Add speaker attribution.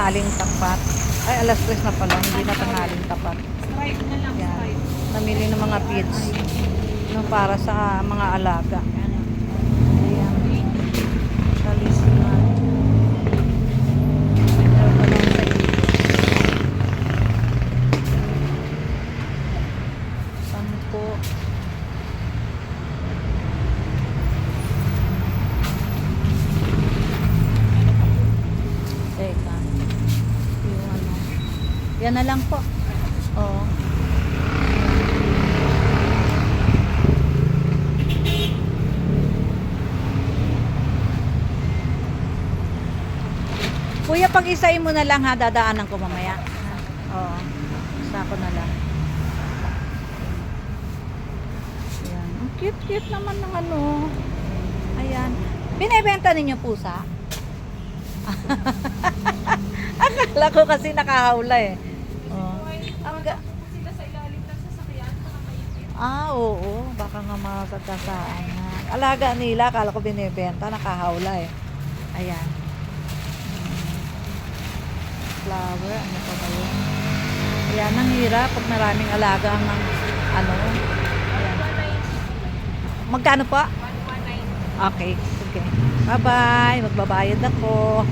Speaker 1: tanghaling tapat. Ay, alas 3 na pala, hindi na tanghaling tapat.
Speaker 2: Stripe na lang,
Speaker 1: Yan.
Speaker 2: stripe.
Speaker 1: Namili ng mga feeds no, para sa mga alaga. Ayan. Talisman. Meron pa lang sa ito. 10. Teka. Yung ano. Yan na lang po. Oo. Kuya, pag-isain mo na lang ha, dadaanan ko mamaya. Oo. Isa ko na lang. Ayan. Ang cute-cute naman ng ano. Ayan. Binibenta ninyo pusa? Akala ko kasi nakahawla eh. Oh. Ang
Speaker 2: Sila sa ilalim ng sasakyan, baka maipit.
Speaker 1: oo. Baka nga masagkasaan nga. Alaga nila, akala ko binibenta, nakahawla eh. Ayan. Flower, ano pa ba yun? Ayan, ang hirap pag maraming alaga ang ano. Ayan. Magkano po?
Speaker 2: 119.
Speaker 1: Okay, sige. Bye-bye. Magbabayad ako.